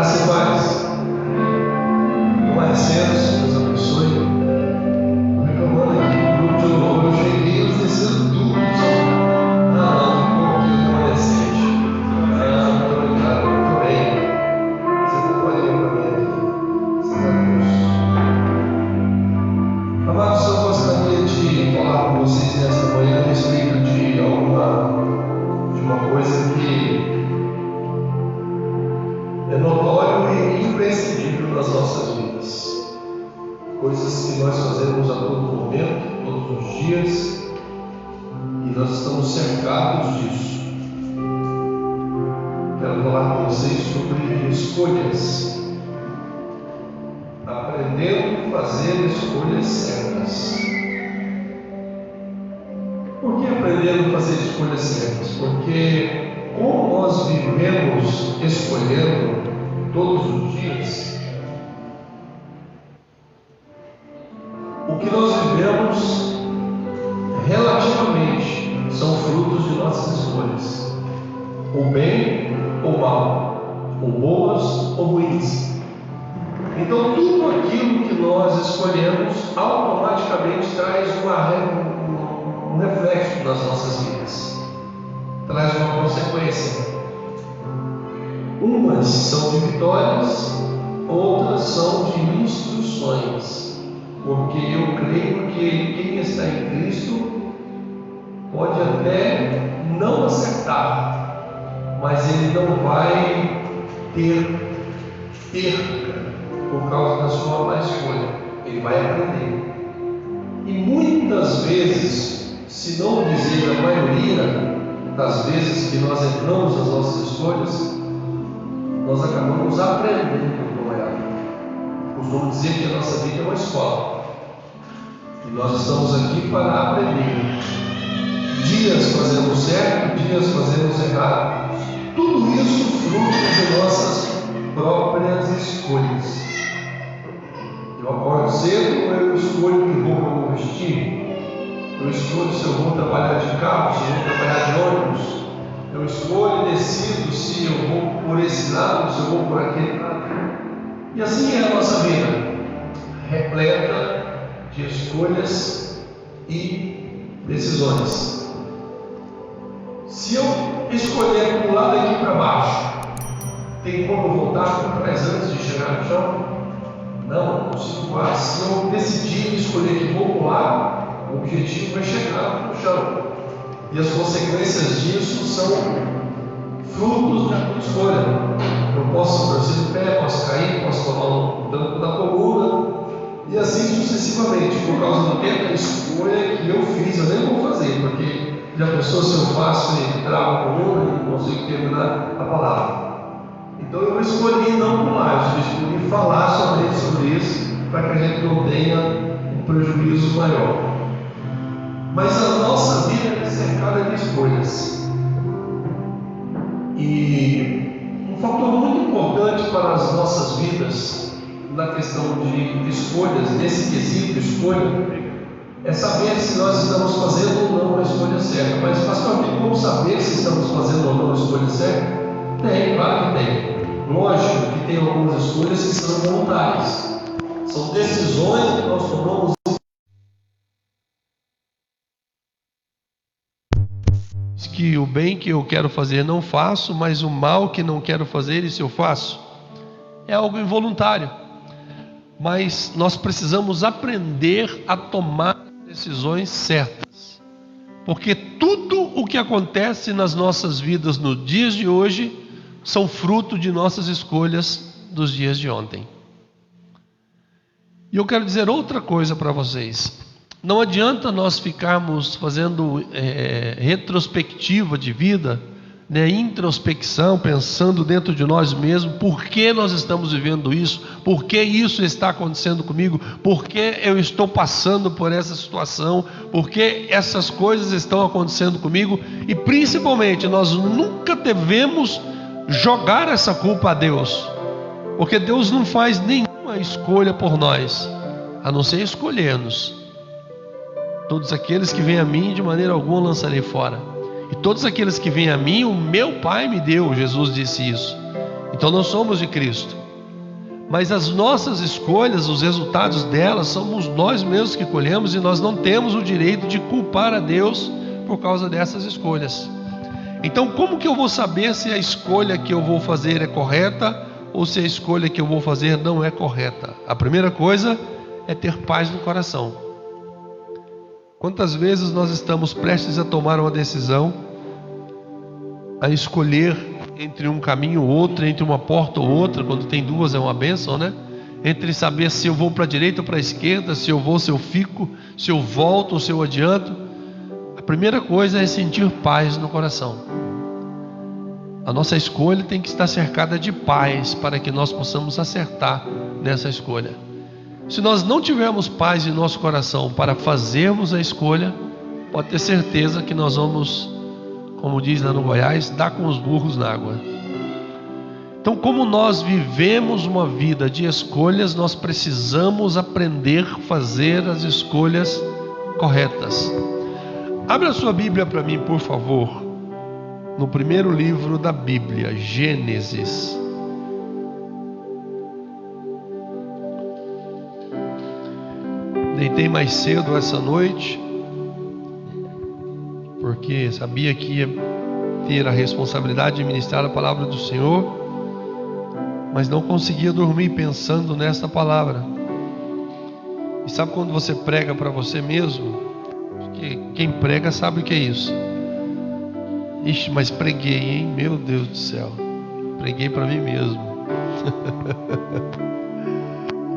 Graça e paz. Com licença, Deus abençoe. Reclamando aqui no grupo de louvor, eu cheguei, eles desceram tudo. Não, aqui o remanescente. Muito obrigado, muito bem. Você acompanhou para mim aqui. Graças a Deus. Amados, eu gostaria de falar com vocês nesta manhã a respeito de uma coisa que é notório e imprescindível nas nossas vidas. Coisas que nós fazemos a todo momento, todos os dias, e nós estamos cercados disso. Quero falar com vocês sobre escolhas. Aprendendo a fazer escolhas certas. Por que aprendendo a fazer escolhas certas? Porque como nós vivemos escolhendo todos os dias, o que nós vivemos relativamente são frutos de nossas escolhas, ou bem ou mal, ou boas ou ruins. Então tudo aquilo que nós escolhemos automaticamente traz um reflexo nas nossas vidas, traz uma consequência. Umas são de vitórias, outras são de instruções, porque eu creio que quem está em Cristo pode até não acertar, mas ele não vai ter perca por causa da sua má escolha. Ele vai aprender. E muitas vezes, se não dizer a maioria das vezes que nós entramos nas nossas escolhas, nós acabamos aprendendo com ela. Costumo dizer que a nossa vida é uma escola e nós estamos aqui para aprender. Dias fazemos certo, dias fazemos errado. Tudo isso fruto de nossas próprias escolhas. Eu acordo cedo, eu escolho que roupa eu vou vestir. Eu escolho se eu vou trabalhar de carro, se eu vou trabalhar de ônibus. Eu escolho e decido se eu vou por esse lado, se eu vou por aquele lado. E assim é a nossa vida, repleta de escolhas e decisões. Se eu escolher pular daqui para baixo, tem como voltar para trás antes de chegar no chão? Não consigo mais. Se eu decidir escolher que vou pular, o objetivo é chegar no chão. E as consequências disso são frutos da minha escolha. Eu posso torcer o pé, posso cair, posso tomar um dano na coluna, e assim sucessivamente, por causa do tempo da escolha que eu fiz. Eu nem vou fazer, porque já pensou se eu faço e travo a coluna e não consigo terminar a palavra. Então eu escolhi não pular, eu escolhi falar sobre isso, para que a gente não tenha um prejuízo maior. Mas a nossa vida é cercada de escolhas. E um fator muito importante para as nossas vidas, na questão de escolhas, nesse quesito escolha, é saber se nós estamos fazendo ou não a escolha certa. Mas, pastor, tem como saber se estamos fazendo ou não a escolha certa? Tem, claro que tem. Lógico que tem algumas escolhas que são voluntárias. São decisões que nós tomamos. Que o bem que eu quero fazer não faço, mas o mal que não quero fazer, isso eu faço. É algo involuntário. Mas nós precisamos aprender a tomar decisões certas. Porque tudo o que acontece nas nossas vidas no dia de hoje são fruto de nossas escolhas dos dias de ontem. E eu quero dizer outra coisa para vocês. Não adianta nós ficarmos fazendo retrospectiva de vida, né, introspecção, pensando dentro de nós mesmos, por que nós estamos vivendo isso, por que isso está acontecendo comigo, por que eu estou passando por essa situação, por que essas coisas estão acontecendo comigo, e principalmente nós nunca devemos jogar essa culpa a Deus, porque Deus não faz nenhuma escolha por nós, a não ser escolher-nos. Todos aqueles que vêm a mim, de maneira alguma lançarei fora. E todos aqueles que vêm a mim, o meu Pai me deu. Jesus disse isso. Então nós somos de Cristo. Mas as nossas escolhas, os resultados delas, somos nós mesmos que colhemos, e nós não temos o direito de culpar a Deus por causa dessas escolhas. Então, como que eu vou saber se a escolha que eu vou fazer é correta ou se a escolha que eu vou fazer não é correta? A primeira coisa é ter paz no coração. Quantas vezes nós estamos prestes a tomar uma decisão, a escolher entre um caminho ou outro, entre uma porta ou outra, quando tem duas é uma bênção, né? Entre saber se eu vou para a direita ou para a esquerda, se eu vou, se eu fico, se eu volto ou se eu adianto. A primeira coisa é sentir paz no coração. A nossa escolha tem que estar cercada de paz para que nós possamos acertar nessa escolha. Se nós não tivermos paz em nosso coração para fazermos a escolha, pode ter certeza que nós vamos, como diz lá no Goiás, dar com os burros na água. Então, como nós vivemos uma vida de escolhas, nós precisamos aprender a fazer as escolhas corretas. Abra a sua Bíblia para mim, por favor, no primeiro livro da Bíblia, Gênesis. Deitei mais cedo essa noite, porque sabia que ia ter a responsabilidade de ministrar a palavra do Senhor, mas não conseguia dormir pensando nessa palavra. E sabe quando você prega para você mesmo? Porque quem prega sabe o que é isso. Ixi, mas preguei, hein? Meu Deus do céu, preguei para mim mesmo.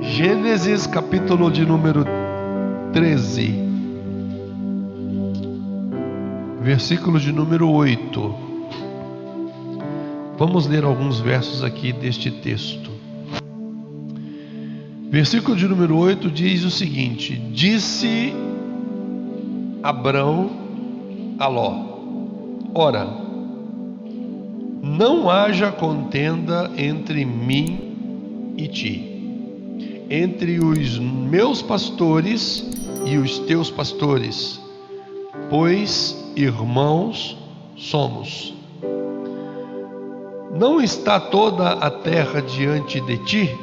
Gênesis capítulo de número 13, versículo de número 8. Vamos ler alguns versos aqui deste texto. Versículo de número 8 diz o seguinte: Disse Abrão a Ló: Ora, não haja contenda entre mim e ti, entre os meus pastores e os teus pastores, pois irmãos somos. Não está toda a terra diante de ti?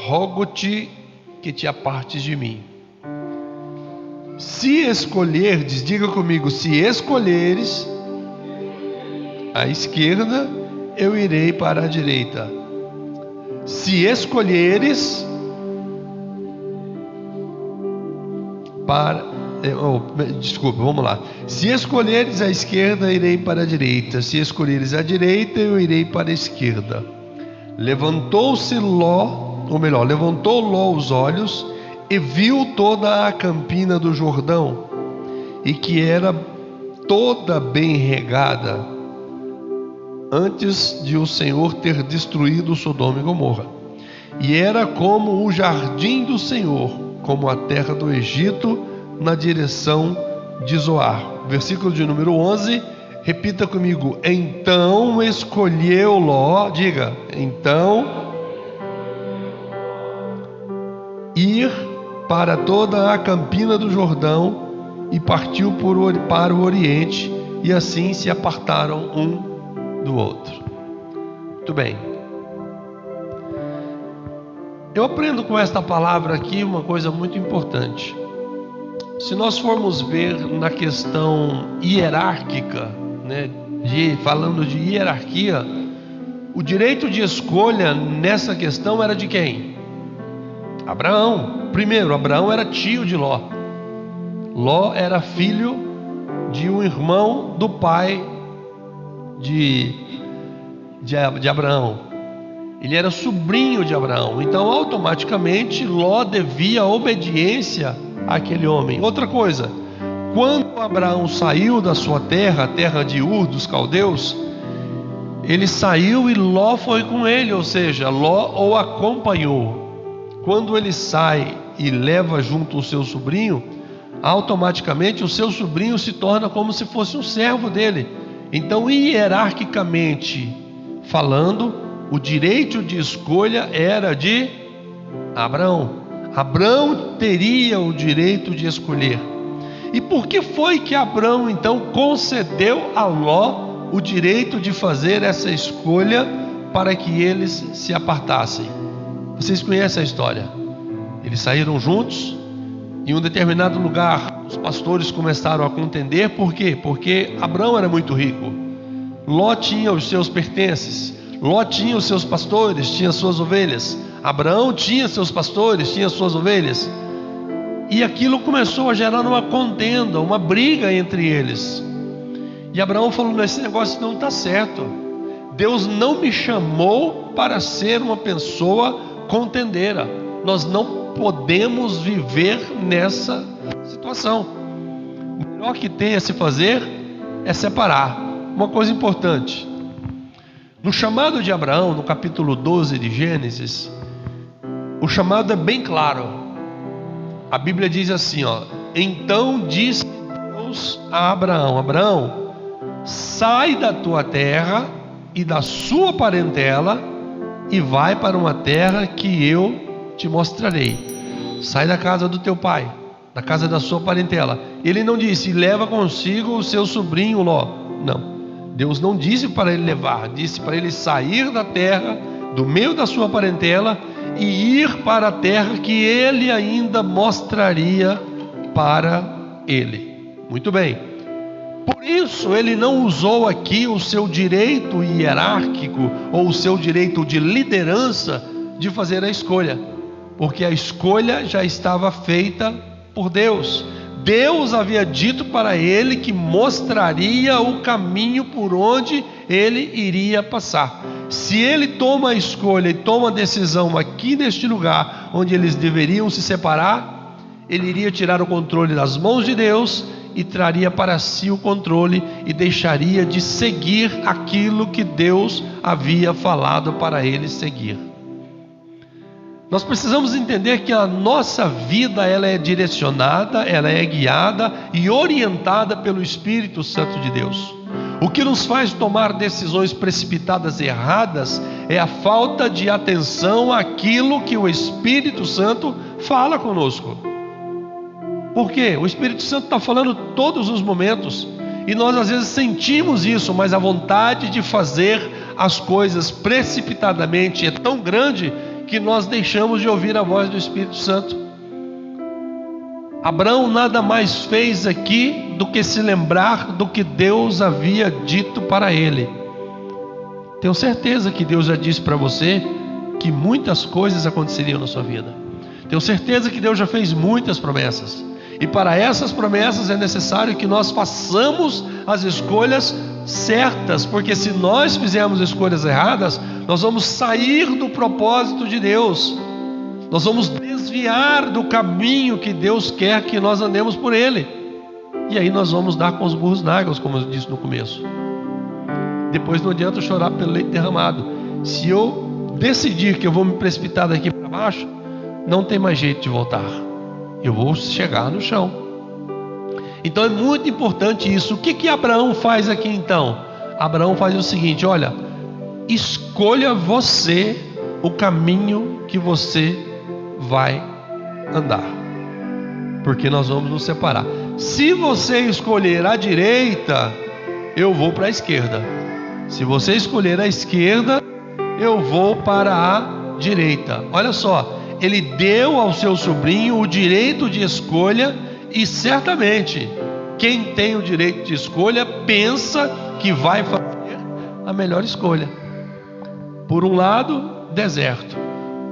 Rogo-te que te apartes de mim. Se escolherdes, diga comigo, se escolheres a esquerda, eu irei para a direita. Se escolheres vamos lá. Se escolheres a esquerda, irei para a direita. Se escolheres a direita, eu irei para a esquerda. Levantou Ló os olhos e viu toda a campina do Jordão, e que era toda bem regada, antes de o Senhor ter destruído Sodoma e Gomorra. E era como o jardim do Senhor, como a terra do Egito, na direção de Zoar. Versículo de número 11, repita comigo: Então escolheu Ló, diga, então ir para toda a campina do Jordão, e partiu para o oriente, e assim se apartaram um do outro. Muito bem. Eu aprendo com esta palavra aqui uma coisa muito importante. Se nós formos ver na questão hierárquica, né, falando de hierarquia, o direito de escolha nessa questão era de quem? Abraão. Primeiro, Abraão era tio de Ló. Ló era filho de um irmão do pai de Abraão. Ele era sobrinho de Abraão. Então, automaticamente, Ló devia obediência àquele homem. Outra coisa, quando Abraão saiu da sua terra, a terra de Ur dos caldeus, ele saiu e Ló foi com ele, ou seja, Ló o acompanhou. Quando ele sai e leva junto o seu sobrinho, automaticamente o seu sobrinho se torna como se fosse um servo dele. Então, hierarquicamente falando, o direito de escolha era de Abraão. Abraão teria o direito de escolher. E por que foi que Abraão então concedeu a Ló o direito de fazer essa escolha para que eles se apartassem. Vocês conhecem a história. Eles saíram juntos. Em um determinado lugar, os pastores começaram a contender. Por quê? Porque Abrão era muito rico. Ló tinha os seus pertences. Ló tinha os seus pastores, tinha suas ovelhas. Abraão tinha seus pastores, tinha suas ovelhas. E aquilo começou a gerar uma contenda, uma briga entre eles. E Abraão falou: esse negócio não está certo. Deus não me chamou para ser uma pessoa contendeira. Nós não podemos viver nessa situação. O melhor que tem a se fazer é separar. Uma coisa importante: no chamado de Abraão, no capítulo 12 de Gênesis, o chamado é bem claro. A Bíblia diz assim, então disse Deus a Abraão: Abraão, sai da tua terra e da sua parentela e vai para uma terra que eu te mostrarei. Sai da casa do teu pai, da casa da sua parentela. Ele não disse: leva consigo o seu sobrinho Ló. Não, Deus não disse para ele levar, disse para ele sair da terra, do meio da sua parentela, e ir para a terra que ele ainda mostraria para ele. Muito bem. Por isso ele não usou aqui o seu direito hierárquico ou o seu direito de liderança de fazer a escolha, porque a escolha já estava feita por Deus. Deus havia dito para ele que mostraria o caminho por onde ele iria passar. Se ele toma a escolha e toma a decisão aqui neste lugar onde eles deveriam se separar, ele iria tirar o controle das mãos de Deus e traria para si o controle e deixaria de seguir aquilo que Deus havia falado para ele seguir. Nós precisamos entender que a nossa vida, ela é direcionada, ela é guiada e orientada pelo Espírito Santo de Deus. O que nos faz tomar decisões precipitadas e erradas é a falta de atenção àquilo que o Espírito Santo fala conosco. Por quê? O Espírito Santo está falando todos os momentos, e nós às vezes sentimos isso, mas a vontade de fazer as coisas precipitadamente é tão grande que nós deixamos de ouvir a voz do Espírito Santo. Abraão nada mais fez aqui do que se lembrar do que Deus havia dito para ele. Tenho certeza que Deus já disse para você que muitas coisas aconteceriam na sua vida. Tenho certeza que Deus já fez muitas promessas. E para essas promessas é necessário que nós façamos as escolhas certas, porque se nós fizermos escolhas erradas, nós vamos sair do propósito de Deus. Nós vamos desviar do caminho que Deus quer que nós andemos por ele. E aí nós vamos dar com os burros na água, como eu disse no começo. Depois não adianta chorar pelo leite derramado. Se eu decidir que eu vou me precipitar daqui para baixo, não tem mais jeito de voltar. Eu vou chegar no chão. Então é muito importante isso. O que Abraão faz aqui então? Abraão faz o seguinte: olha, escolha você o caminho que você vai andar, porque nós vamos nos separar. Se você escolher a direita, eu vou para a esquerda. Se você escolher a esquerda, eu vou para a direita. Olha só, ele deu ao seu sobrinho o direito de escolha, e certamente quem tem o direito de escolha pensa que vai fazer a melhor escolha. Por um lado, deserto.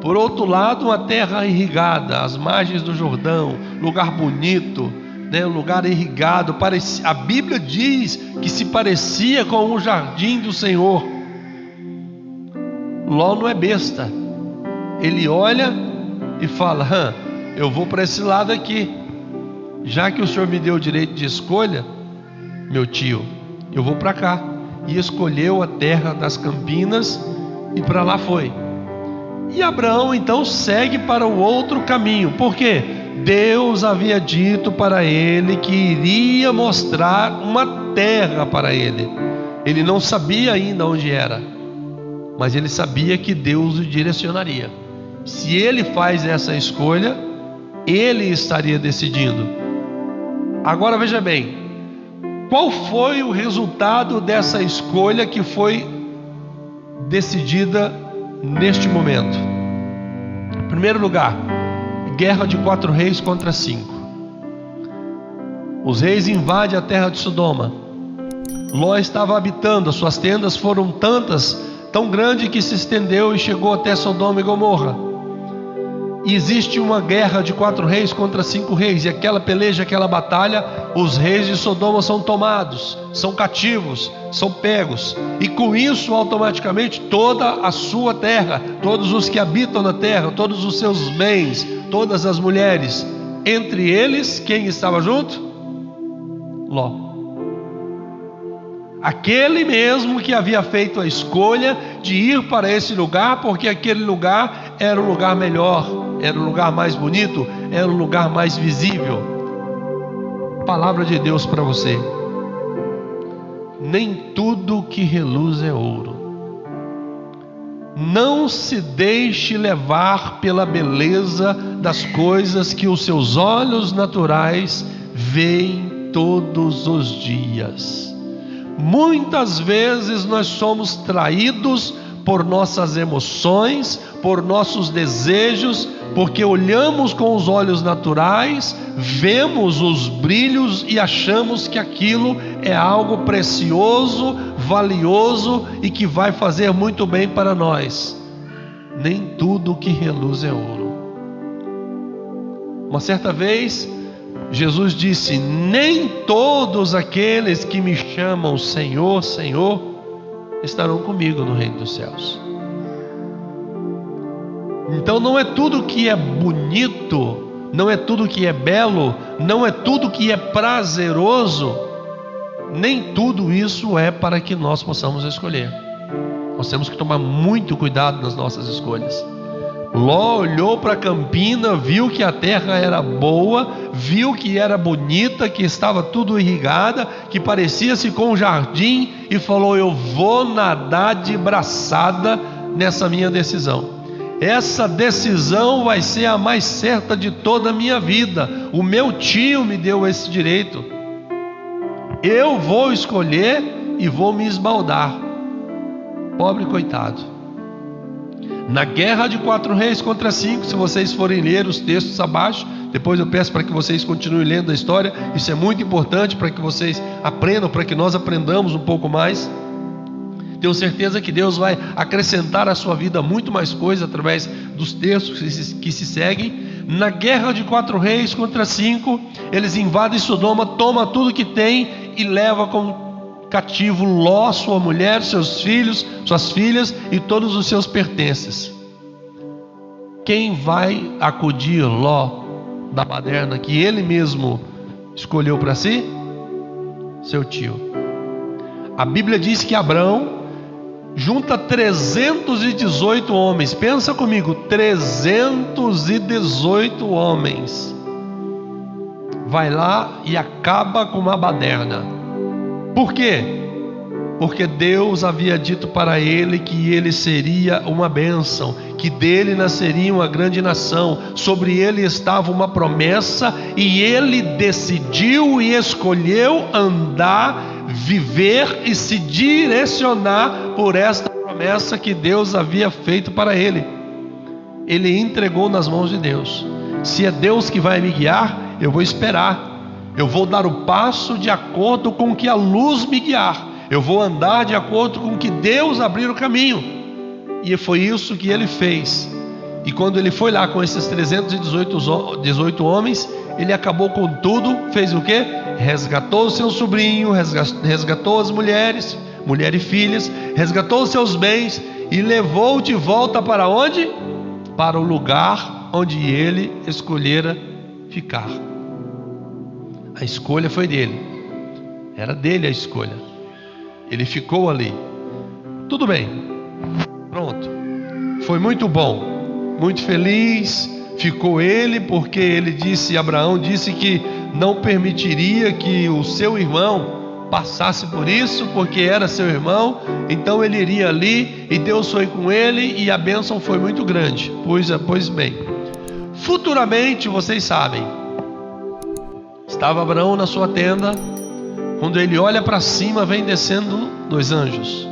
Por outro lado, uma terra irrigada, as margens do Jordão, lugar bonito, né? Lugar irrigado. A Bíblia diz que se parecia com o jardim do Senhor. Ló não é besta. Ele olha e fala: eu vou para esse lado aqui. Já que o Senhor me deu o direito de escolha, meu tio, eu vou para cá. E escolheu a terra das campinas e para lá foi. E Abraão então segue para o outro caminho. Por quê? Deus havia dito para ele que iria mostrar uma terra para ele. Ele não sabia ainda onde era, mas ele sabia que Deus o direcionaria. Se ele faz essa escolha, ele estaria decidindo. Agora veja bem, qual foi o resultado dessa escolha que foi decidida neste momento. Em primeiro lugar, guerra de 4 reis contra 5. Os reis invadem a terra de Sodoma. Ló estava habitando, as suas tendas foram tão grande que se estendeu e chegou até Sodoma e Gomorra. E existe uma guerra de 4 reis contra 5 reis, e aquela peleja, aquela batalha, os reis de Sodoma são tomados, são cativos, são pegos, e com isso automaticamente toda a sua terra, todos os que habitam na terra, todos os seus bens, todas as mulheres, entre eles, quem estava junto? Ló. Aquele mesmo que havia feito a escolha de ir para esse lugar, porque aquele lugar era um lugar melhor, era um lugar mais bonito, era um lugar mais visível. Palavra de Deus para você: nem tudo que reluz é ouro. Não se deixe levar pela beleza das coisas que os seus olhos naturais veem todos os dias. Muitas vezes nós somos traídos por nossas emoções, por nossos desejos, porque olhamos com os olhos naturais, vemos os brilhos e achamos que aquilo é algo precioso, valioso e que vai fazer muito bem para nós. Nem tudo que reluz é ouro. Uma certa vez, Jesus disse: nem todos aqueles que me chamam Senhor, Senhor, estarão comigo no reino dos céus. Então não é tudo que é bonito, não é tudo que é belo, não é tudo que é prazeroso, nem tudo isso é para que nós possamos escolher. Nós temos que tomar muito cuidado nas nossas escolhas. Ló olhou para a campina, viu que a terra era boa, viu que era bonita, que estava tudo irrigada, que parecia-se com um jardim, e falou: eu vou nadar de braçada nessa minha decisão. Essa decisão vai ser a mais certa de toda a minha vida. O meu tio me deu esse direito. Eu vou escolher e vou me esbaldar. Pobre coitado. Na guerra de 4 reis contra 5, se vocês forem ler os textos abaixo, depois eu peço para que vocês continuem lendo a história. Isso é muito importante para que vocês aprendam, para que nós aprendamos um pouco mais. Tenho certeza que Deus vai acrescentar à sua vida muito mais coisa através dos textos que se seguem. Na guerra de 4 reis contra 5, eles invadem Sodoma, tomam tudo que tem e levam como cativo Ló, sua mulher, seus filhos, suas filhas e todos os seus pertences. Quem vai acudir Ló da baderna que ele mesmo escolheu para si? Seu tio. A Bíblia diz que Abrão junta 318 homens. Pensa comigo, 318 homens. Vai lá e acaba com uma baderna. Por quê? Porque Deus havia dito para ele que ele seria uma bênção, que dele nasceria uma grande nação, sobre ele estava uma promessa, e ele decidiu e escolheu andar, viver e se direcionar por esta promessa que Deus havia feito para ele. Ele entregou nas mãos de Deus. Se é Deus que vai me guiar, eu vou esperar. Eu vou dar o passo de acordo com o que a luz me guiar. Eu vou andar de acordo com o que Deus abrir o caminho. E foi isso que ele fez. E quando ele foi lá com esses 318 homens, ele acabou com tudo. Fez o quê? Resgatou o seu sobrinho, resgatou as mulheres, mulher e filhas, resgatou os seus bens e levou de volta para onde? Para o lugar onde ele escolhera ficar. A escolha foi dele, era dele a escolha. Ele ficou ali. Tudo bem, pronto, foi muito bom, muito feliz. Ficou ele, porque ele disse, Abraão disse que não permitiria que o seu irmão passasse por isso, porque era seu irmão. Então ele iria ali, e Deus foi com ele, e a bênção foi muito grande. Pois bem, futuramente, vocês sabem, estava Abraão na sua tenda, quando ele olha para cima, vem descendo 2 anjos.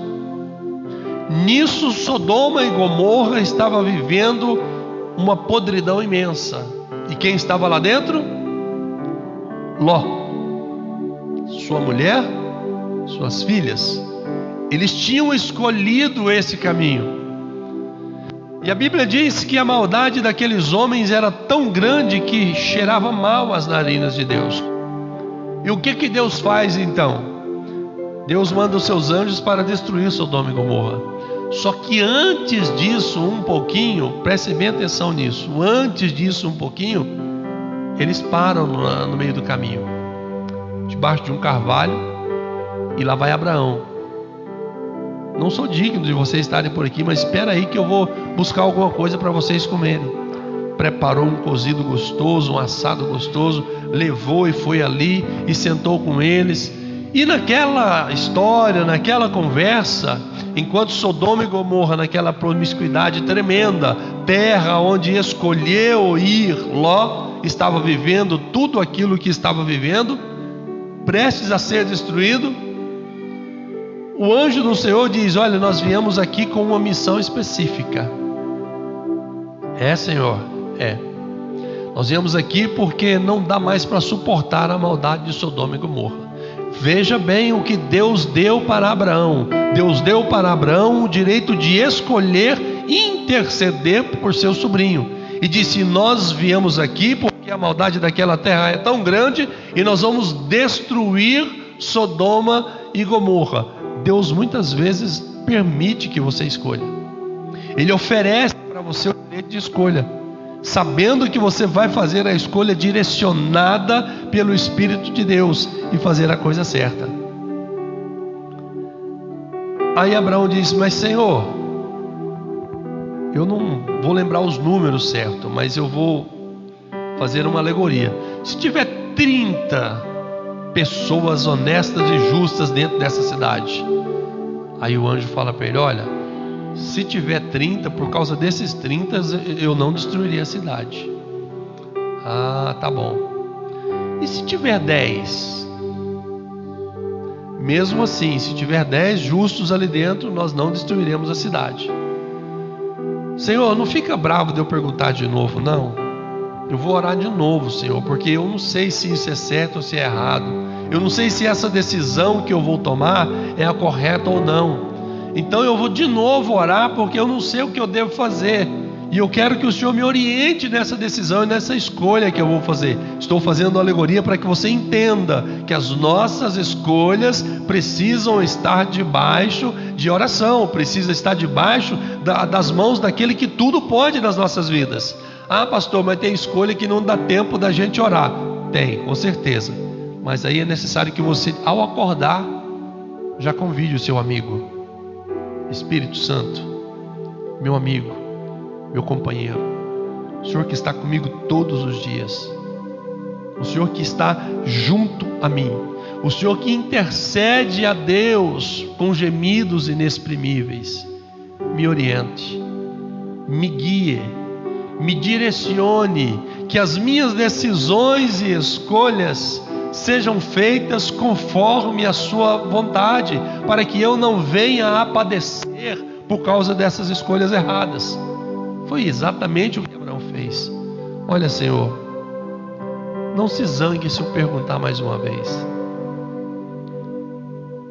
Nisso Sodoma e Gomorra estava vivendo uma podridão imensa. E quem estava lá dentro? Ló, sua mulher, suas filhas. Eles tinham escolhido esse caminho. E a Bíblia diz que a maldade daqueles homens era tão grande que cheirava mal às narinas de Deus. E o que Deus faz então? Deus manda os seus anjos para destruir Sodoma e Gomorra. Só que antes disso, um pouquinho, preste bem atenção nisso, antes disso um pouquinho, eles param no meio do caminho, debaixo de um carvalho, e lá vai Abraão. Não sou digno de vocês estarem por aqui, mas espera aí que eu vou buscar alguma coisa para vocês comerem. Preparou um cozido gostoso, um assado gostoso, levou e foi ali e sentou com eles. E naquela história, naquela conversa, enquanto Sodoma e Gomorra, naquela promiscuidade tremenda, terra onde escolheu ir Ló, estava vivendo tudo aquilo que estava vivendo, prestes a ser destruído, o anjo do Senhor diz: olha, nós viemos aqui com uma missão específica. Senhor, nós viemos aqui porque não dá mais para suportar a maldade de Sodoma e Gomorra. Veja bem o que Deus deu para Abraão. Deus deu para Abraão o direito de escolher e interceder por seu sobrinho. E disse: nós viemos aqui porque a maldade daquela terra é tão grande e nós vamos destruir Sodoma e Gomorra. Deus muitas vezes permite que você escolha. Ele oferece para você o direito de escolha, sabendo que você vai fazer a escolha direcionada pelo Espírito de Deus e fazer a coisa certa. Aí Abraão diz: mas Senhor, eu não vou lembrar os números certos, mas eu vou fazer uma alegoria. Se tiver 30 pessoas honestas e justas dentro dessa cidade, aí o anjo fala para ele: olha, se tiver 30, por causa desses 30 eu não destruiria a cidade. Tá bom. E se tiver 10? Mesmo assim, se tiver 10 justos ali dentro, nós não destruiremos a cidade. Senhor, não fica bravo de eu perguntar de novo, não. Eu vou orar de novo, Senhor, porque eu não sei se isso é certo ou se é errado. Eu não sei se essa decisão que eu vou tomar é a correta ou não. Então eu vou de novo orar, porque eu não sei o que eu devo fazer. E eu quero que o Senhor me oriente nessa decisão e nessa escolha que eu vou fazer. Estou fazendo uma alegoria para que você entenda que as nossas escolhas precisam estar debaixo de oração, precisa estar debaixo das mãos daquele que tudo pode nas nossas vidas. Pastor, mas tem escolha que não dá tempo da gente orar. Tem, com certeza. Mas aí é necessário que você, ao acordar, já convide o seu amigo. Espírito Santo, meu amigo, meu companheiro, o Senhor que está comigo todos os dias, o Senhor que está junto a mim, o Senhor que intercede a Deus com gemidos inexprimíveis, me oriente, me guie, me direcione, que as minhas decisões e escolhas sejam feitas conforme a sua vontade, para que eu não venha a padecer por causa dessas escolhas erradas. Foi exatamente o que Abraão fez. Olha, Senhor, não se zangue se eu perguntar mais uma vez,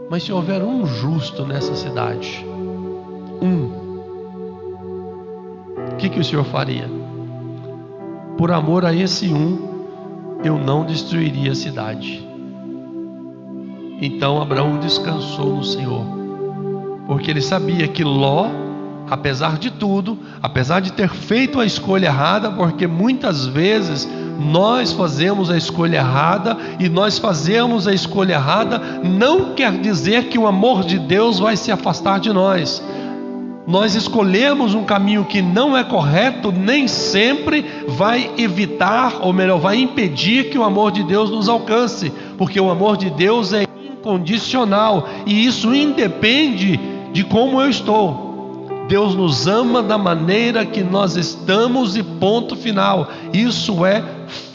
mas se houver um justo nessa cidade, o que o Senhor faria? Por amor a esse eu não destruiria a cidade. Então Abraão descansou no Senhor, porque ele sabia que Ló, apesar de tudo, apesar de ter feito a escolha errada, porque muitas vezes nós fazemos a escolha errada, e nós fazemos a escolha errada não quer dizer que o amor de Deus vai se afastar de nós. Nós escolhemos um caminho que não é correto, nem sempre vai evitar, ou melhor, vai impedir que o amor de Deus nos alcance, porque o amor de Deus é incondicional, e isso independe de como eu estou. Deus nos ama da maneira que nós estamos e ponto final. Isso é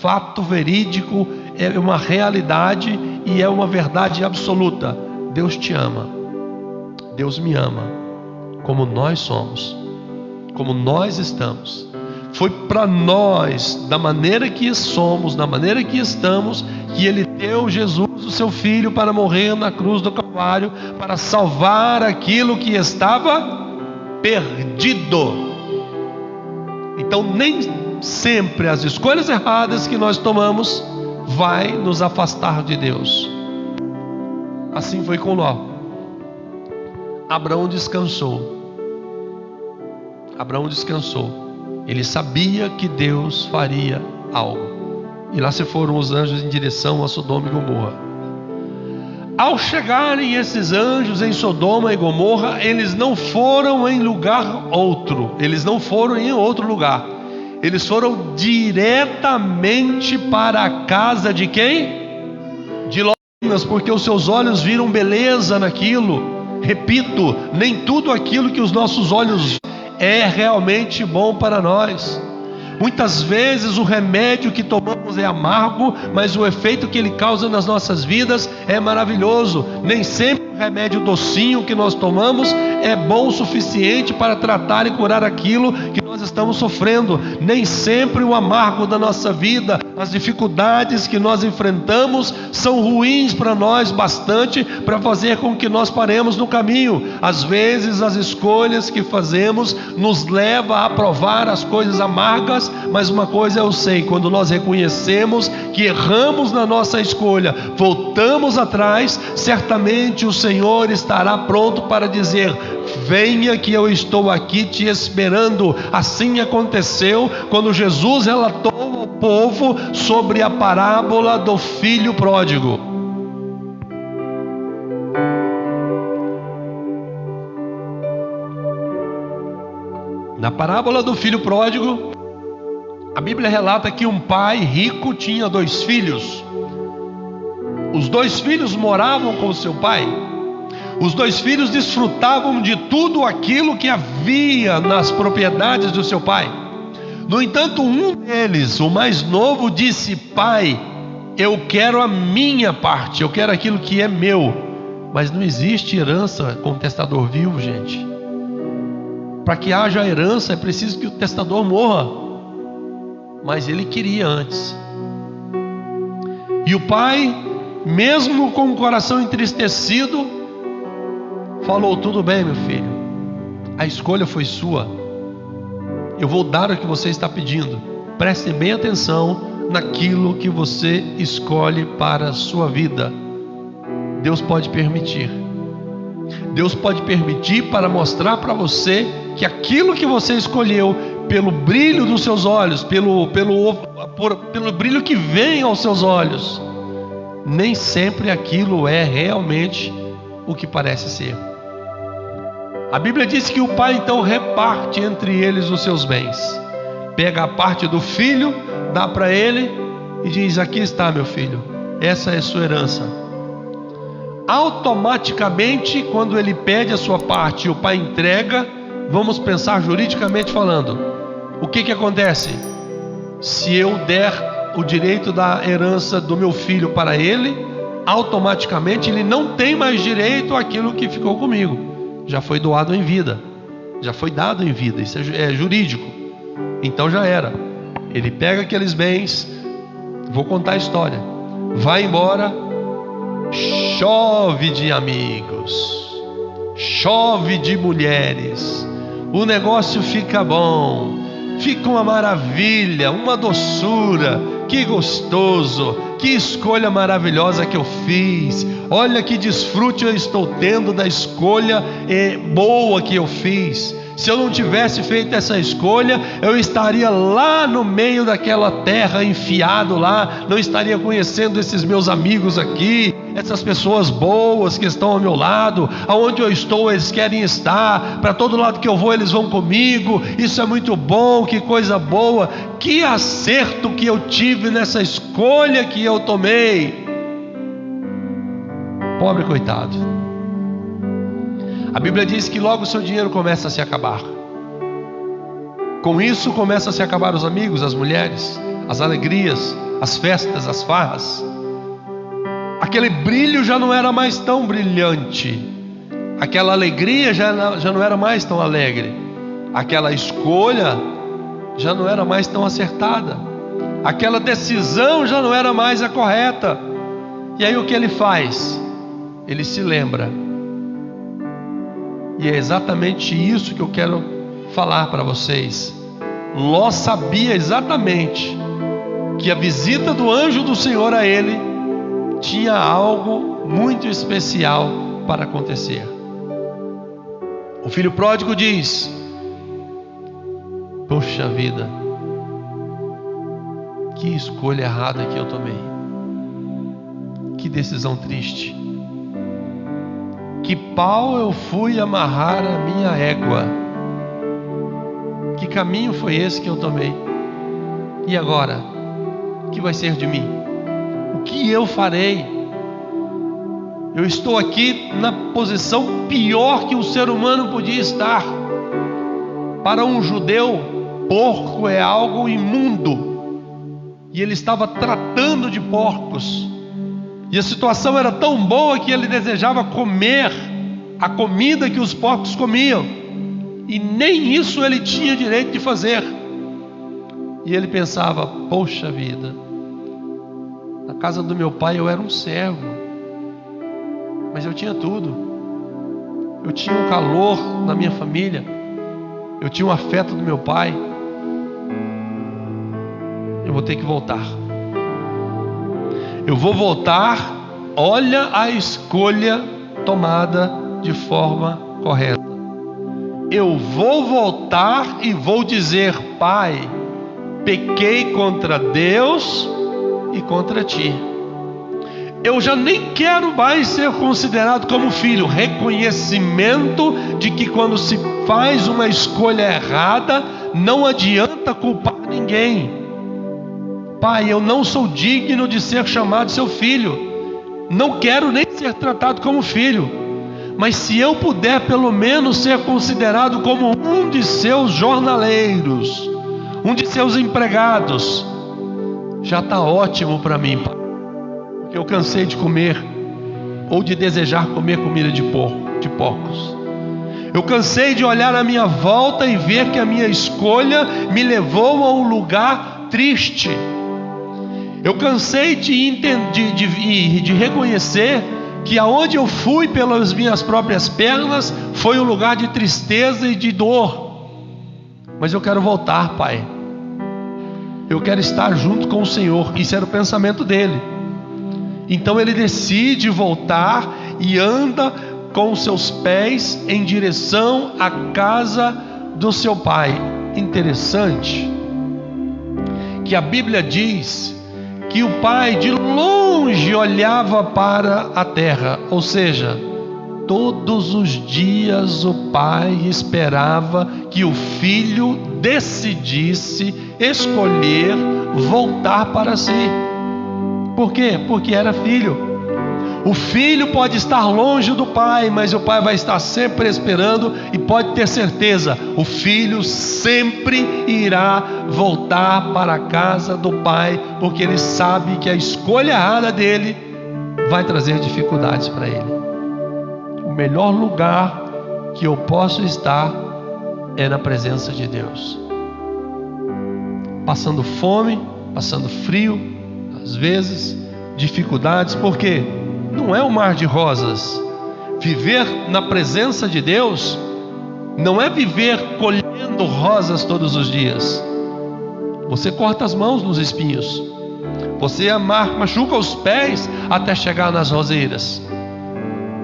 fato verídico, é uma realidade e é uma verdade absoluta. Deus te ama, Deus me ama. como nós somos, como nós estamos. Foi para nós, da maneira que somos, da maneira que estamos, que Ele deu Jesus, o seu Filho, para morrer na cruz do Calvário, para salvar aquilo que estava perdido. Então nem sempre as escolhas erradas que nós tomamos vai nos afastar de Deus. Assim foi com Ló. Abraão descansou. Ele sabia que Deus faria algo. E lá se foram os anjos em direção a Sodoma e Gomorra. Ao chegarem esses anjos em Sodoma e Gomorra, eles não foram em lugar outro. Eles não foram em outro lugar. Eles foram diretamente para a casa de quem? De Ló, porque os seus olhos viram beleza naquilo. Repito, nem tudo aquilo que os nossos olhos é realmente bom para nós. Muitas vezes o remédio que tomamos é amargo, mas o efeito que ele causa nas nossas vidas é maravilhoso. Nem sempre o remédio docinho que nós tomamos é bom o suficiente para tratar e curar aquilo que nós estamos sofrendo. Nem sempre o amargo da nossa vida, as dificuldades que nós enfrentamos são ruins para nós bastante para fazer com que nós paremos no caminho. Às vezes as escolhas que fazemos nos levam a provar as coisas amargas, mas uma coisa eu sei: quando nós reconhecemos que erramos na nossa escolha, voltamos atrás, certamente o Senhor estará pronto para dizer: venha que eu estou aqui te esperando. Assim aconteceu quando Jesus relatou ao povo sobre a parábola do filho pródigo. Na parábola do filho pródigo, a Bíblia relata que um pai rico tinha 2 filhos. Os 2 filhos moravam com seu pai. Os 2 filhos desfrutavam de tudo aquilo que havia nas propriedades do seu pai. No entanto, um deles, o mais novo, disse: pai, eu quero a minha parte, eu quero aquilo que é meu. Mas não existe herança com o testador vivo, gente. Para que haja herança é preciso que o testador morra. Mas ele queria antes. E o pai, mesmo com o coração entristecido, falou: tudo bem, meu filho, a escolha foi sua. Eu vou dar o que você está pedindo. Prestem bem atenção naquilo que você escolhe para a sua vida. Deus pode permitir. Deus pode permitir para mostrar para você que aquilo que você escolheu, pelo brilho dos seus olhos, pelo brilho que vem aos seus olhos, nem sempre aquilo é realmente o que parece ser. A Bíblia diz que o pai então reparte entre eles os seus bens. Pega a parte do filho, dá para ele e diz: aqui está, meu filho, essa é a sua herança. Automaticamente, quando ele pede a sua parte e o pai entrega, vamos pensar juridicamente falando, o que acontece? Se eu der o direito da herança do meu filho para ele, automaticamente ele não tem mais direito àquilo que ficou comigo. Já foi doado em vida, já foi dado em vida, isso é jurídico. Então já era. Ele pega aqueles bens, vou contar a história, vai embora, chove de amigos, chove de mulheres, o negócio fica bom, fica uma maravilha, uma doçura. Que gostoso, que escolha maravilhosa que eu fiz. Olha que desfrute eu estou tendo da escolha boa que eu fiz. Se eu não tivesse feito essa escolha, eu estaria lá no meio daquela terra, enfiado lá, não estaria conhecendo esses meus amigos aqui, essas pessoas boas que estão ao meu lado. Aonde eu estou, eles querem estar. Para todo lado que eu vou, eles vão comigo. Isso é muito bom, que coisa boa. Que acerto que eu tive nessa escolha que eu tomei. Pobre coitado. A Bíblia diz que logo o seu dinheiro começa a se acabar. Com isso começa a se acabar os amigos, as mulheres, as alegrias, as festas, as farras. Aquele brilho já não era mais tão brilhante. Aquela alegria já não era mais tão alegre. Aquela escolha já não era mais tão acertada. Aquela decisão já não era mais a correta. E aí o que ele faz? Ele se lembra. E é exatamente isso que eu quero falar para vocês. Ló sabia exatamente que a visita do anjo do Senhor a ele tinha algo muito especial para acontecer. O filho pródigo diz: poxa vida, que escolha errada que eu tomei. Que decisão triste. Que pau eu fui amarrar a minha égua. Que caminho foi esse que eu tomei? E agora? O que vai ser de mim? O que eu farei? Eu estou aqui na posição pior que o ser humano podia estar. Para um judeu, porco é algo imundo. E ele estava tratando de porcos. E a situação era tão boa que ele desejava comer a comida que os porcos comiam. E nem isso ele tinha direito de fazer. E ele pensava: poxa vida, na casa do meu pai eu era um servo, mas eu tinha tudo. Eu tinha um calor na minha família, eu tinha o afeto do meu pai. Eu vou ter que voltar. Eu vou voltar. Olha a escolha tomada de forma correta. Eu vou voltar e vou dizer: pai, pequei contra Deus e contra ti. Eu já nem quero mais ser considerado como filho. Reconhecimento de que quando se faz uma escolha errada, não adianta culpar ninguém. Pai, eu não sou digno de ser chamado seu filho. Não quero nem ser tratado como filho. Mas se eu puder pelo menos ser considerado como um de seus jornaleiros, um de seus empregados, já está ótimo para mim, pai. Porque eu cansei de comer, ou de desejar comer comida de porcos. Eu cansei de olhar à minha volta e ver que a minha escolha me levou a um lugar triste. Eu cansei de reconhecer que aonde eu fui pelas minhas próprias pernas foi um lugar de tristeza e de dor. Mas eu quero voltar, pai. Eu quero estar junto com o Senhor. Isso era o pensamento dele. Então ele decide voltar e anda com seus pés em direção à casa do seu pai. Interessante que a Bíblia diz que o pai de longe olhava para a terra, ou seja, todos os dias o pai esperava que o filho decidisse escolher voltar para si. Por quê? Porque era filho. O filho pode estar longe do pai, mas o pai vai estar sempre esperando, e pode ter certeza, o filho sempre irá voltar para a casa do pai, porque ele sabe que a escolha errada dele vai trazer dificuldades para ele. O melhor lugar que eu posso estar é na presença de Deus. Passando fome, passando frio, às vezes, dificuldades, por quê? Não é um mar de rosas. Viver na presença de Deus não é viver colhendo rosas todos os dias. Você corta as mãos nos espinhos, você machuca os pés até chegar nas roseiras,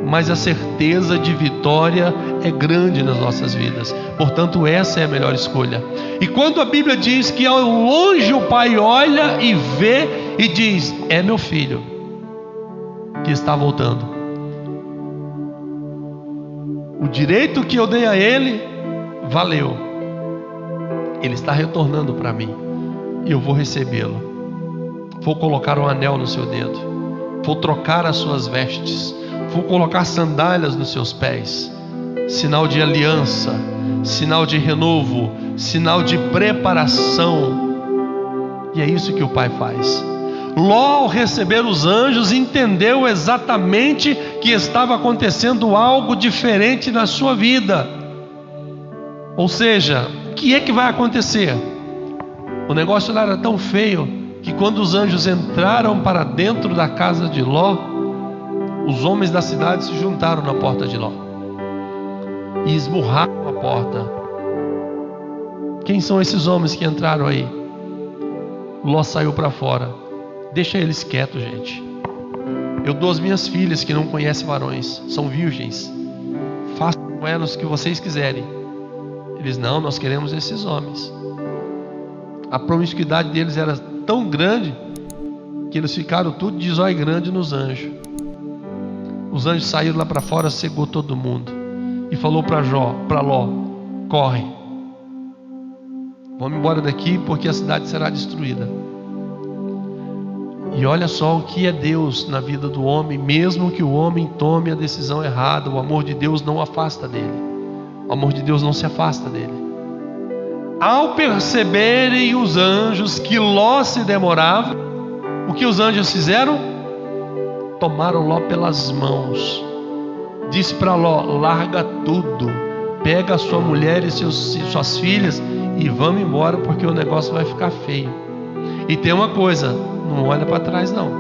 mas a certeza de vitória é grande nas nossas vidas. Portanto, essa é a melhor escolha. E quando a Bíblia diz que ao longe o pai olha e vê e diz: é meu filho que está voltando. O direito que eu dei a ele valeu. Ele está retornando para mim e eu vou recebê-lo. Vou colocar um anel no seu dedo, vou trocar as suas vestes, vou colocar sandálias nos seus pés, sinal de aliança, sinal de renovo, sinal de preparação. E é isso que o pai faz. Ló, ao receber os anjos, entendeu exatamente que estava acontecendo algo diferente na sua vida. Ou seja, o que é que vai acontecer? O negócio lá era tão feio que quando os anjos entraram para dentro da casa de Ló, os homens da cidade se juntaram na porta de Ló e esmurraram a porta. Quem são esses homens que entraram aí? Ló saiu para fora. Deixa eles quietos, gente. Eu dou as minhas filhas que não conhecem varões, são virgens. Façam com elas o que vocês quiserem. Eles, não, nós queremos esses homens. A promiscuidade deles era tão grande que eles ficaram tudo de zóio grande nos anjos. Os anjos saíram lá para fora, cegou todo mundo e falou para Ló: corre, vamos embora daqui porque a cidade será destruída. E olha só o que é Deus na vida do homem. Mesmo que o homem tome a decisão errada, o amor de Deus não afasta dele. O amor de Deus não se afasta dele. Ao perceberem os anjos que Ló se demorava, o que os anjos fizeram? Tomaram Ló pelas mãos. Disse para Ló: larga tudo, pega a sua mulher e suas filhas e vamos embora, porque o negócio vai ficar feio. E tem uma coisa, não olha para trás não.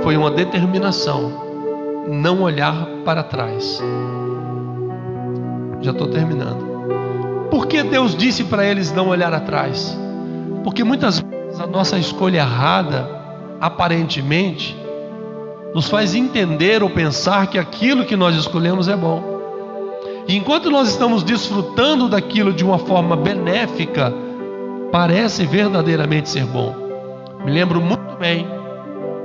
Foi uma determinação, não olhar para trás. Já estou terminando. Por que Deus disse para eles não olhar atrás? Porque muitas vezes a nossa escolha errada, aparentemente, nos faz entender ou pensar que aquilo que nós escolhemos é bom. E enquanto nós estamos desfrutando daquilo de uma forma benéfica, parece verdadeiramente ser bom. Me lembro muito bem,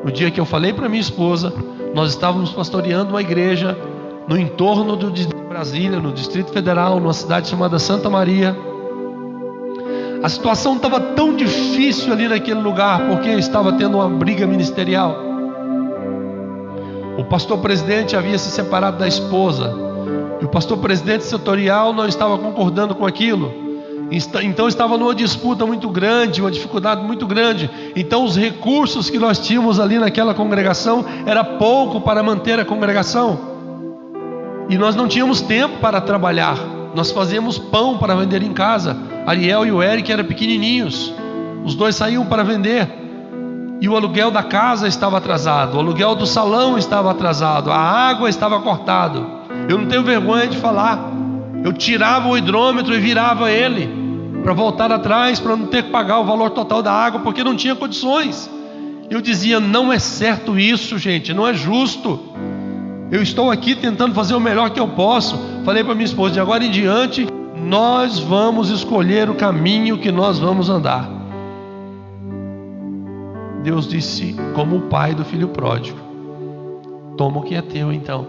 no dia que eu falei para minha esposa, nós estávamos pastoreando uma igreja no entorno de Brasília, no Distrito Federal, numa cidade chamada Santa Maria. A situação estava tão difícil ali naquele lugar, porque estava tendo uma briga ministerial. O pastor presidente havia se separado da esposa, e o pastor presidente setorial não estava concordando com aquilo. Então estava numa disputa muito grande, uma dificuldade muito grande. Então os recursos que nós tínhamos ali naquela congregação era pouco para manter a congregação. E nós não tínhamos tempo para trabalhar. Nós fazíamos pão para vender em casa. Ariel e o Eric eram pequenininhos. Os dois saíam para vender. E o aluguel da casa estava atrasado. O aluguel do salão estava atrasado. A água estava cortada. Eu não tenho vergonha de falar. Eu tirava o hidrômetro e virava ele para voltar atrás, para não ter que pagar o valor total da água, porque não tinha condições. Eu dizia: não é certo isso, gente, não é justo. Eu estou aqui tentando fazer o melhor que eu posso. Falei para minha esposa: de agora em diante nós vamos escolher o caminho que nós vamos andar. Deus disse, como o pai do filho pródigo: toma o que é teu então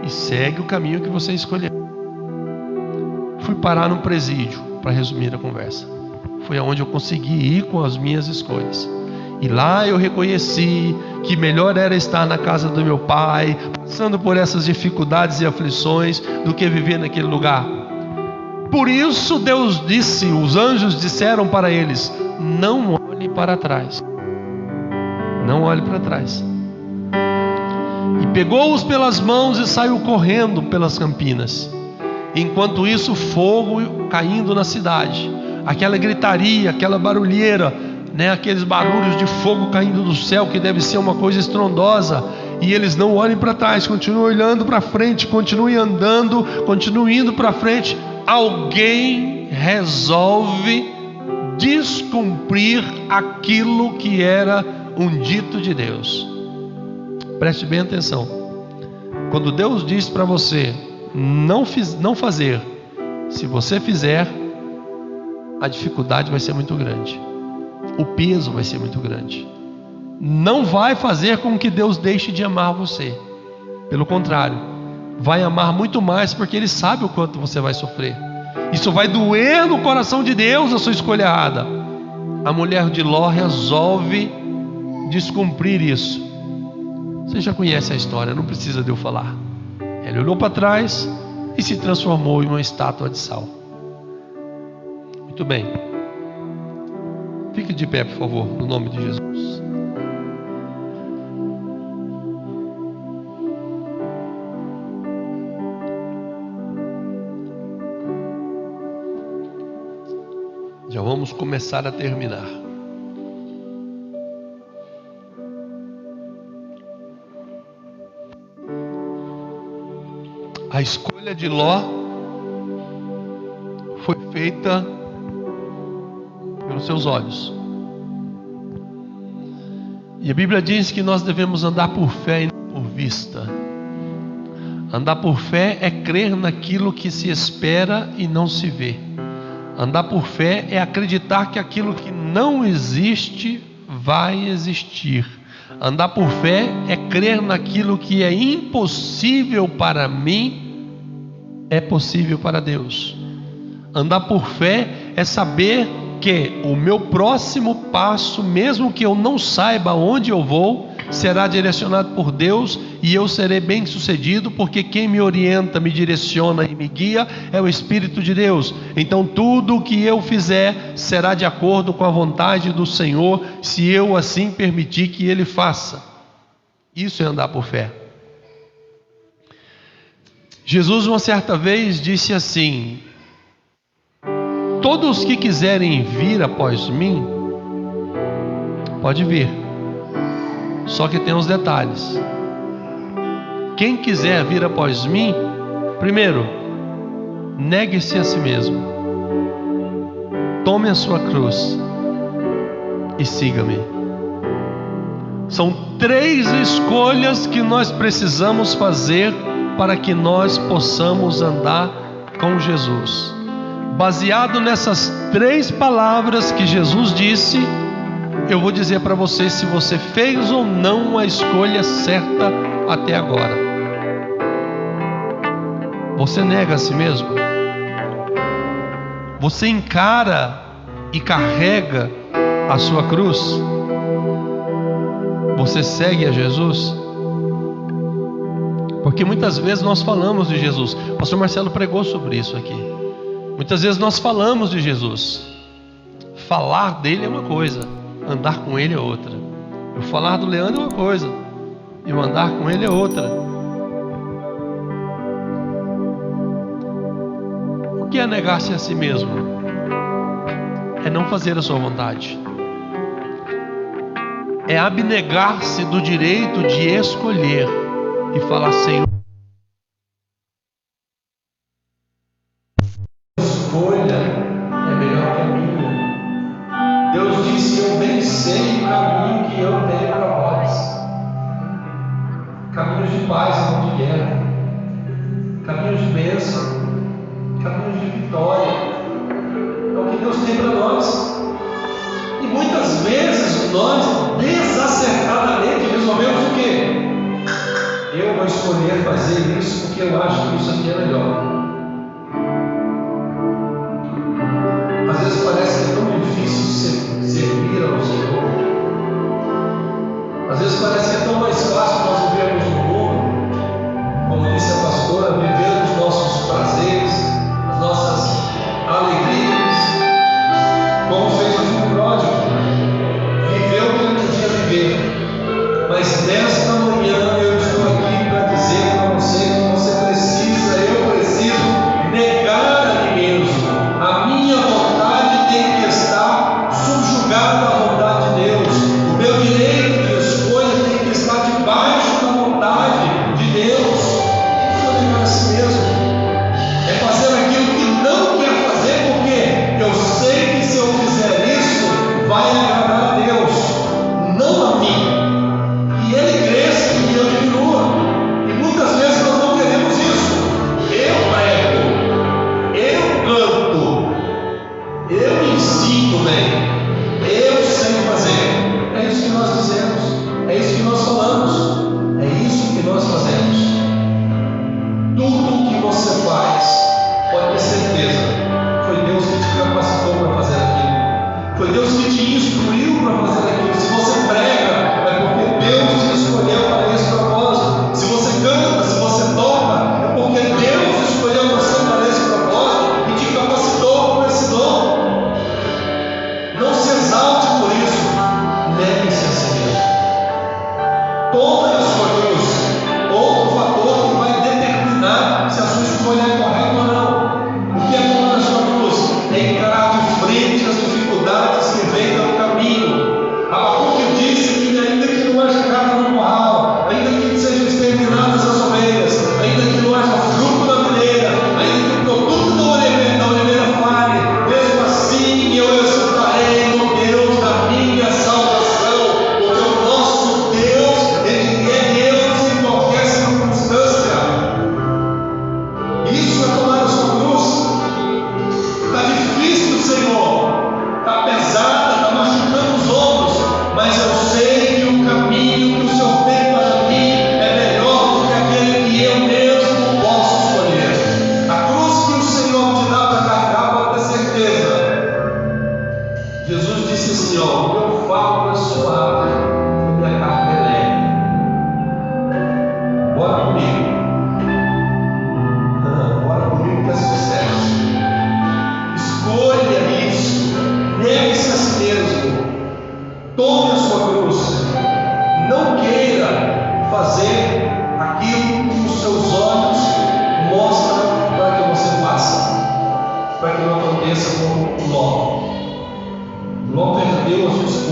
e segue o caminho que você escolheu. Fui parar no presídio, para resumir a conversa. Foi aonde eu consegui ir com as minhas escolhas. E lá eu reconheci que melhor era estar na casa do meu pai, passando por essas dificuldades e aflições, do que viver naquele lugar. Por isso Deus disse, os anjos disseram para eles: não olhe para trás. Não olhe para trás. E pegou-os pelas mãos e saiu correndo pelas campinas. Enquanto isso, fogo caindo na cidade, aquela gritaria, aquela barulheira, aqueles barulhos de fogo caindo do céu, que deve ser uma coisa estrondosa. E eles não olhem para trás, continuam olhando para frente, continuem andando, continuem indo para frente. Alguém resolve descumprir aquilo que era um dito de Deus. Preste bem atenção. Quando Deus diz para você não fazer, se você fizer, a dificuldade vai ser muito grande, o peso vai ser muito grande. Não vai fazer com que Deus deixe de amar você. Pelo contrário, vai amar muito mais, porque Ele sabe o quanto você vai sofrer. Isso vai doer no coração de Deus, a sua escolha errada. A mulher de Ló resolve descumprir isso. Você já conhece a história, não precisa de eu falar. Ele olhou para trás e se transformou em uma estátua de sal. Muito bem. Fique de pé, por favor, no nome de Jesus. Já vamos começar a terminar. A escolha de Ló foi feita pelos seus olhos. E a Bíblia diz que nós devemos andar por fé e não por vista. Andar por fé é crer naquilo que se espera e não se vê. Andar por fé é acreditar que aquilo que não existe vai existir. Andar por fé é crer naquilo que é impossível para mim, é possível para Deus. Andar por fé é saber que o meu próximo passo, mesmo que eu não saiba onde eu vou, será direcionado por Deus e eu serei bem sucedido, porque quem me orienta, me direciona e me guia é o Espírito de Deus. Então tudo o que eu fizer será de acordo com a vontade do Senhor, se eu assim permitir que Ele faça. Isso é andar por fé. Jesus uma certa vez disse assim: todos que quiserem vir após mim, pode vir. Só que tem uns detalhes. Quem quiser vir após mim, primeiro, negue-se a si mesmo. Tome a sua cruz e siga-me. São 3 escolhas que nós precisamos fazer para que nós possamos andar com Jesus. Baseado nessas 3 palavras que Jesus disse, eu vou dizer para você se você fez ou não a escolha certa até agora. Você nega a si mesmo? Você encara e carrega a sua cruz? Você segue a Jesus? Porque muitas vezes nós falamos de Jesus. O pastor Marcelo pregou sobre isso aqui. Muitas vezes nós falamos de Jesus. Falar dele é uma coisa, andar com ele é outra. Eu falar do Leandro é uma coisa, e eu andar com ele é outra. O que é negar-se a si mesmo? É não fazer a sua vontade. É abnegar-se do direito de escolher e falar: Senhor, escolha é melhor que a minha. Deus disse: eu bem sei o caminho que eu tenho para vós. Caminhos de paz e não de guerra. Caminhos de bênção. Caminhos de vitória. É o que Deus tem para nós. E muitas vezes nós desacertadamente resolvemos o quê? Eu vou escolher fazer isso porque eu acho que isso aqui é melhor. Às vezes parece que é tão difícil servir ao Senhor. Às vezes parece que é tão mais fácil nós vivermos no mundo, como disse a pastora, viver os nossos prazeres, as nossas alegrias, como fez o filho pródigo. Viveu o que ele podia viver, mas nesta manhã eu estou aqui para dizer para você que você precisa, eu preciso negar a mim mesmo. A minha vontade tem que estar subjugada à vontade de Deus. O meu direito de escolha tem que estar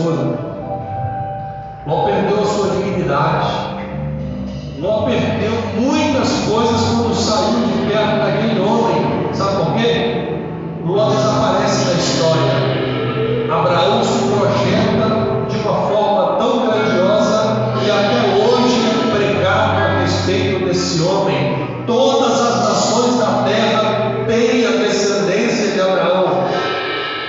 esposa. Ló perdeu a sua dignidade. Ló perdeu muitas coisas quando saiu de perto daquele homem. Sabe por quê? Ló desaparece da história. Abraão se projeta de uma forma tão grandiosa e até hoje é pregado a respeito desse homem. Todas as nações da terra têm a descendência de Abraão.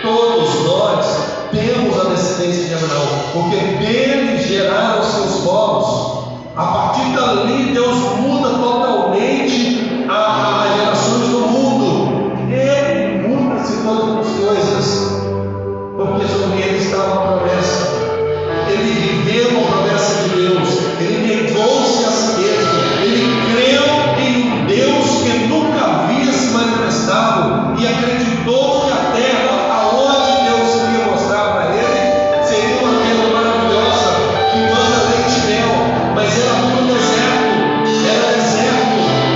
Todos nós temos a descendência de Abraão, porque dele geraram seus povos. A partir dali, Deus muda totalmente as gerações do mundo. Ele muda-se todas as coisas, porque sobre ele estava a promessa. Ele viveu a promessa de Deus. Ele negou-se a si mesmo. Ele creu em um Deus que nunca havia se manifestado e acreditou que a terra aonde Deus queria mostrar para ele seria uma terra maravilhosa que manda leite e mel, mas era tudo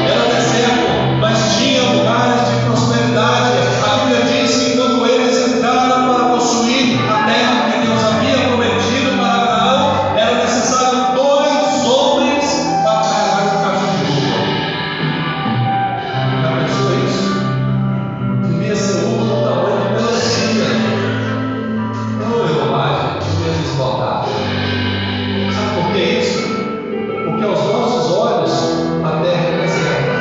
era deserto, mas tinha lugares de prosperidade. A Bíblia diz que quando eles entraram para possuir a terra que Deus havia prometido para Abraão, era necessário 2 homens para carregar um cacho de uva. Já pensou isso? Devia ser uva do tamanho de melancia. Devia desbotar. Sabe por que isso? Porque aos nossos olhos a terra é deserta,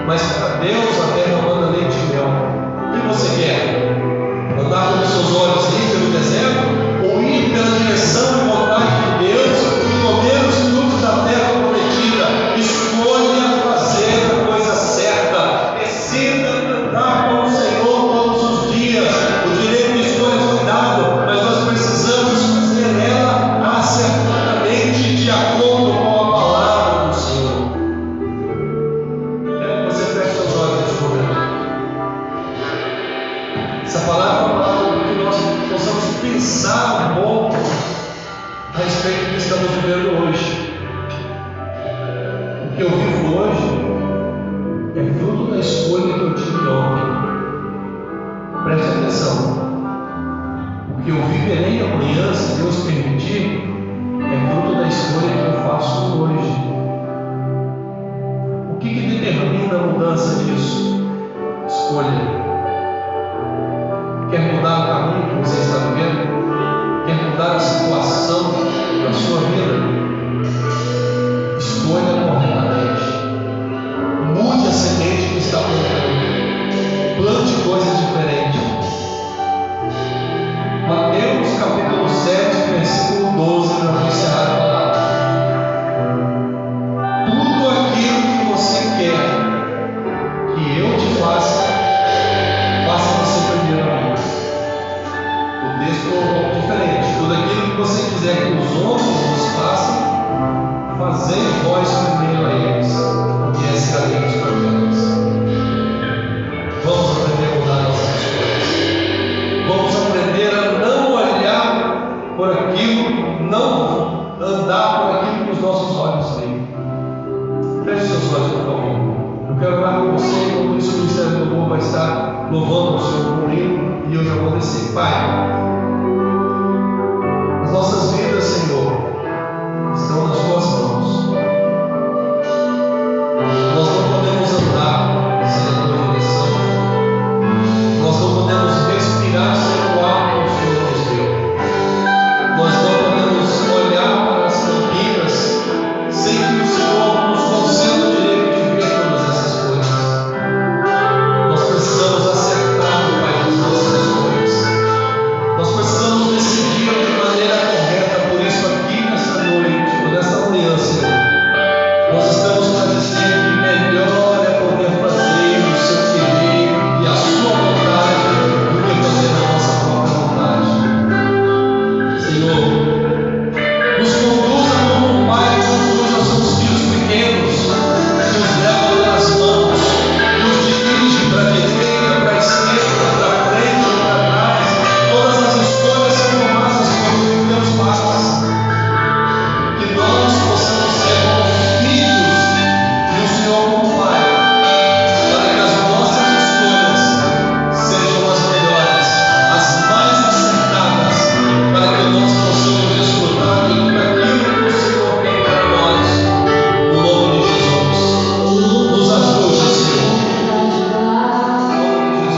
mas para Deus a terra manda leite e mel. O que você quer? Andar com os seus olhos ir pelo deserto ou ir pela direção e vontade de Deus e comer os frutos da terra prometida? Escolha fazer a coisa certa. Decida andar com o Senhor todos os dias. O direito de escolha foi dado, mas nós precisamos fazer ela acertadamente de acordo com a palavra do Senhor. Quero que você feche seus olhos neste momento. Essa palavra é uma palavra que nós possamos pensar um pouco a respeito do que estamos vivendo hoje. O que eu vivo hoje é fruto da escolha que eu tive ontem. Preste atenção. O que eu viverei amanhã, se Deus permitir, é fruto da escolha que eu faço hoje. O que determina a mudança disso? Escolha. Quer mudar o caminho que você está vivendo? Quer mudar a situação da sua vida? Escolha corretamente. Mude a semente que está plantando. Plante coisas diferentes. Mateus capítulo 7, versículo 12, para não encerrar a palavra. Tudo aquilo que você quer que eu te faça, faça você primeiro a mim. O texto é um pouco diferente. Tudo aquilo que você quiser que os outros nos façam, fazei vós